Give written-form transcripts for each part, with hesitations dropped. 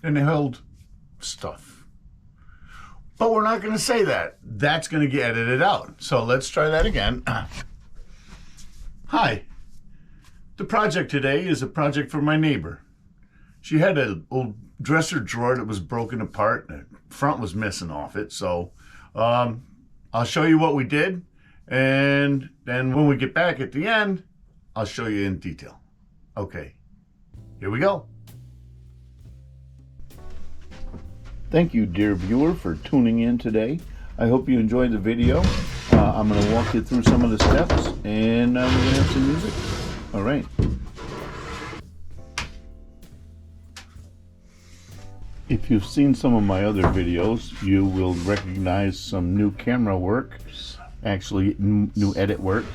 and they held stuff. But we're not going to say that. That's going to get edited out. So let's try that again. Hi. The project today is a project for my neighbor. She had an old dresser drawer that was broken apart. The front was missing off it. So I'll show you what we did. And then when we get back at the end, I'll show you in detail. Okay, here we go. Thank you, dear viewer, for tuning in today. I hope you enjoyed the video. I'm going to walk you through some of the steps, and we're going to have some music. All right. If you've seen some of my other videos, you will recognize some new camera work, actually new edit work.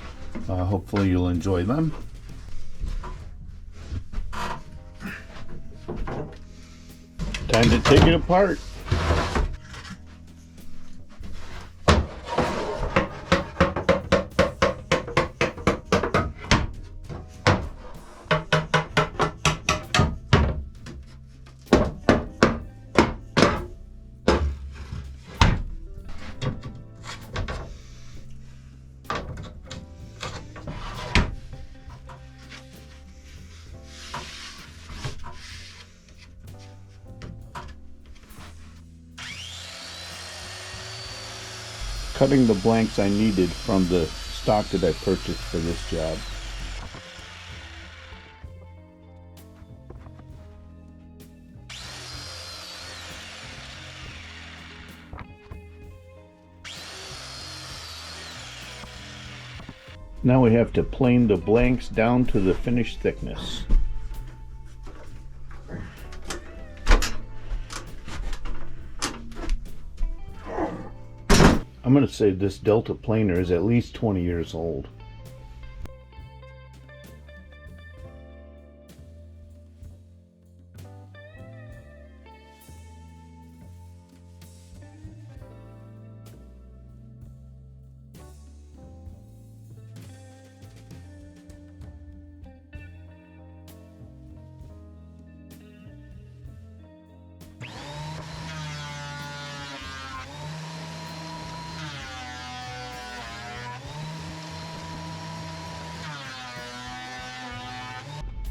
Hopefully you'll enjoy them. Time to take it apart. Cutting the blanks I needed from the stock that I purchased for this job. Now we have to plane the blanks down to the finished thickness. I'm going to say this Delta planer is at least 20 years old.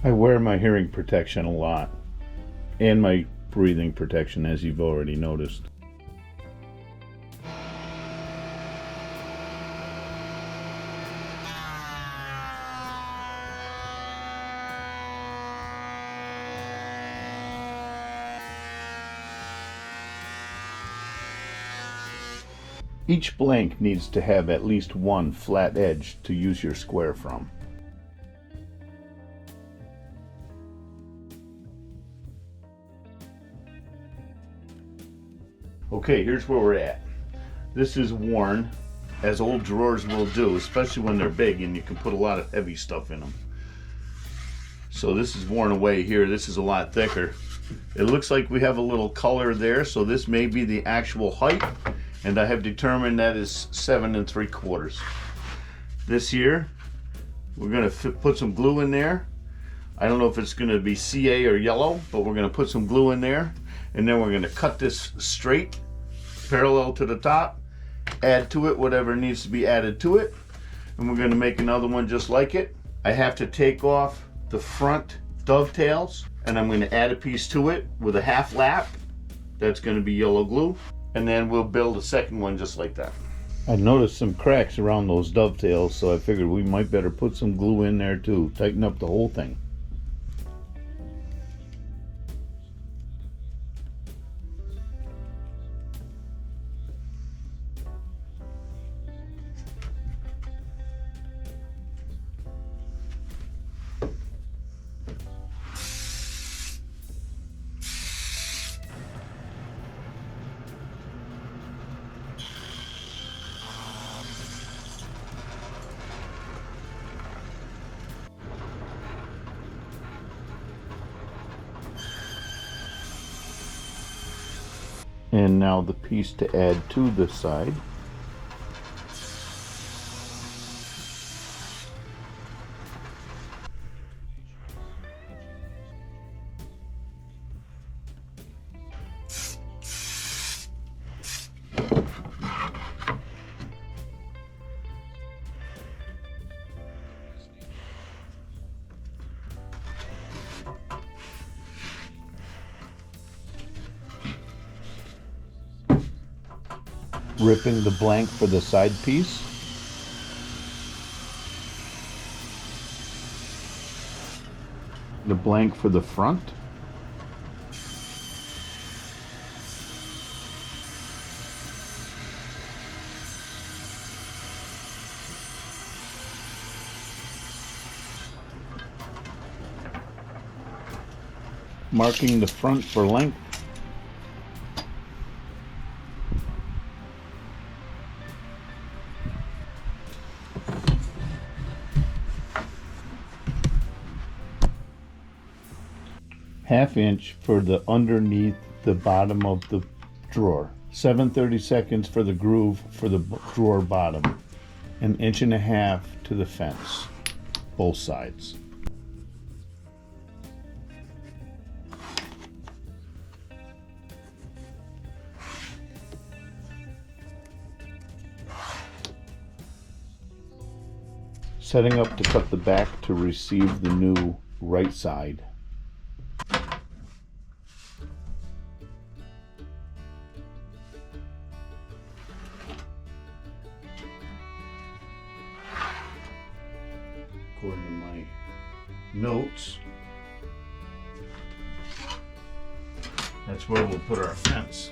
I wear my hearing protection a lot, and my breathing protection, as you've already noticed. Each blank needs to have at least one flat edge to use your square from. Okay, here's where we're at. This is worn, as old drawers will do, especially when they're big and you can put a lot of heavy stuff in them. So this is worn away here. This is a lot thicker. It looks like we have a little color there, so this may be the actual height, and I have determined that is 7 3/4. This here, we're going to put some glue in there. I don't know if it's going to be CA or yellow, but we're going to put some glue in there. And then we're going to cut this straight, parallel to the top, add to it whatever needs to be added to it, and we're going to make another one just like it. I have to take off the front dovetails, and I'm going to add a piece to it with a half lap. That's going to be yellow glue, and then we'll build a second one just like that. I noticed some cracks around those dovetails, so I figured we might better put some glue in there too, tighten up the whole thing. And now the piece to add to the side. Ripping the blank for the side piece. The blank for the front. Marking the front for length. Half inch for the underneath the bottom of the drawer. 7/32 for the groove for the drawer bottom. 1.5 inches to the fence, both sides. Setting up to cut the back to receive the new right side. According to my notes, that's where we'll put our fence.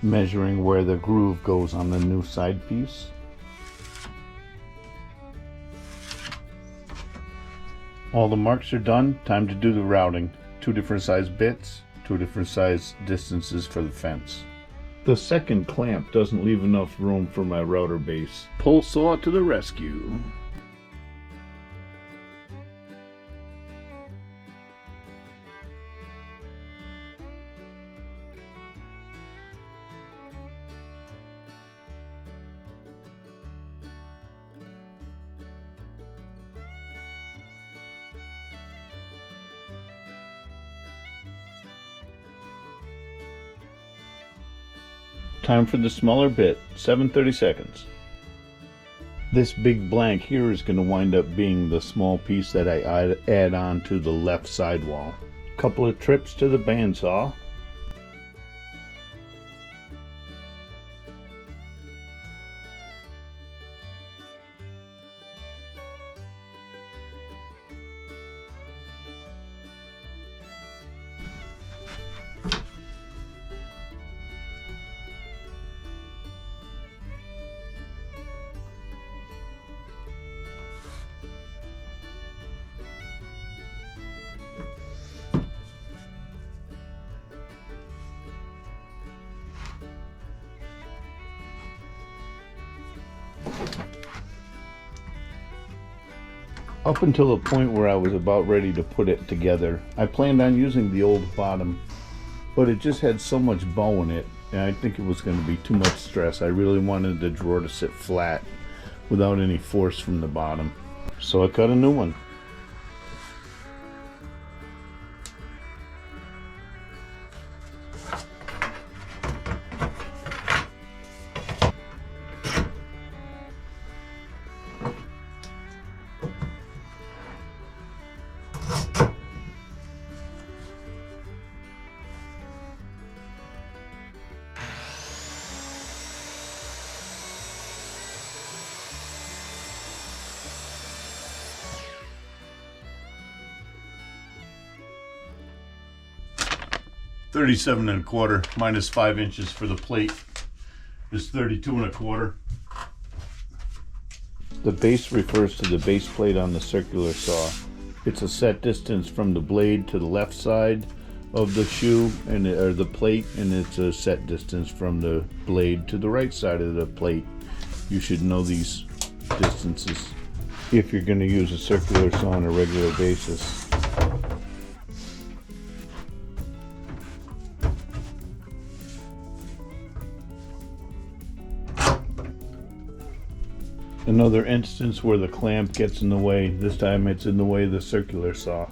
Measuring where the groove goes on the new side piece. All the marks are done. Time to do the routing. 2 different size bits, 2 different size distances for the fence. The second clamp doesn't leave enough room for my router base. Pull saw to the rescue. Time for the smaller bit, 7/32. This big blank here is going to wind up being the small piece that I add on to the left side wall. Couple of trips to the bandsaw. Up until the point where I was about ready to put it together, I planned on using the old bottom, but it just had so much bow in it, and I think it was going to be too much stress. I really wanted the drawer to sit flat without any force from the bottom. So I cut a new one. $37.25 minus 5 inches for the plate is 32.25. The base refers to the base plate on the circular saw. It's a set distance from the blade to the left side of the shoe or the plate, and it's a set distance from the blade to the right side of the plate. You should know these distances if you're going to use a circular saw on a regular basis. Another instance where the clamp gets in the way. This time it's in the way of the circular saw.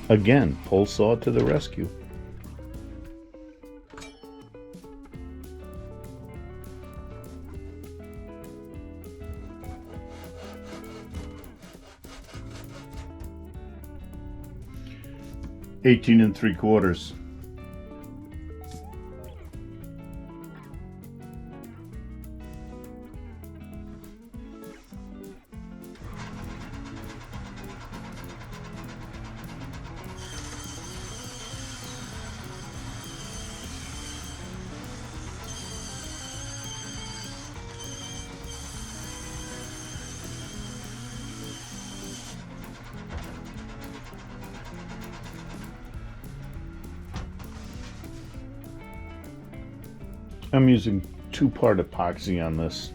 Again, pull saw to the rescue. 18 3/4. I'm using 2-part epoxy on this.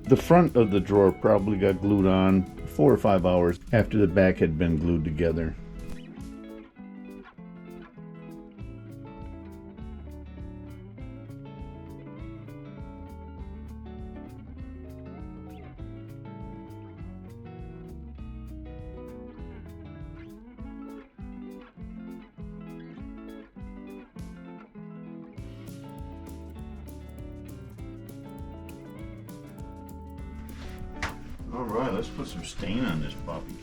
The front of the drawer probably got glued on 4 or 5 hours after the back had been glued together. All right, let's put some stain on this puppy.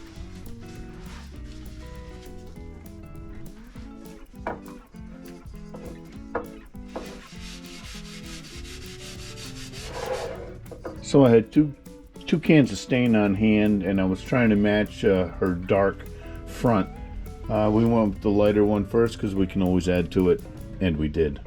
So I had two cans of stain on hand, and I was trying to match her dark front. We went with the lighter one first because we can always add to it, and we did.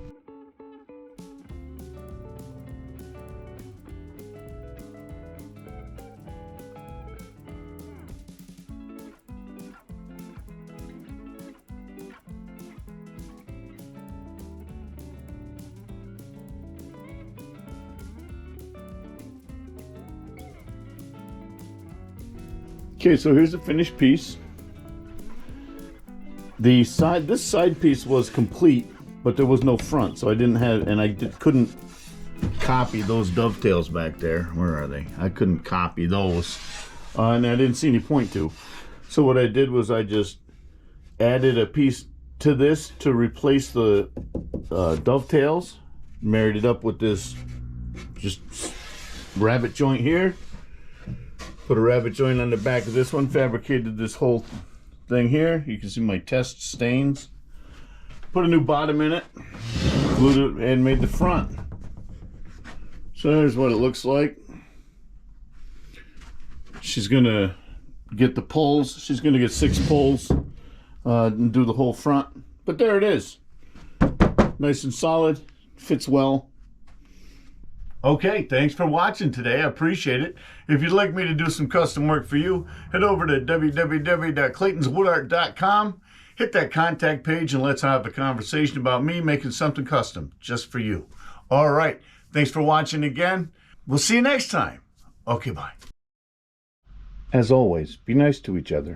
Okay, so here's the finished piece. This side piece was complete, but there was no front, so I didn't have, and couldn't copy those dovetails back there. Where are they? I couldn't copy those, and I didn't see any point to. So what I did was I just added a piece to this to replace the dovetails, married it up with this just rabbet joint here. Put a rabbet joint on the back of this one, fabricated this whole thing here. You can see my test stains. Put a new bottom in it, glued it, and made the front. So there's what it looks like. She's gonna get the pulls. She's gonna get 6 pulls and do the whole front. But there it is. Nice and solid, fits well. Okay, thanks for watching today. I appreciate it. If you'd like me to do some custom work for you, head over to www.claytonswoodart.com, hit that contact page, and let's have a conversation about me making something custom just for you. All right, thanks for watching again. We'll see you next time. Okay, bye. As always, be nice to each other.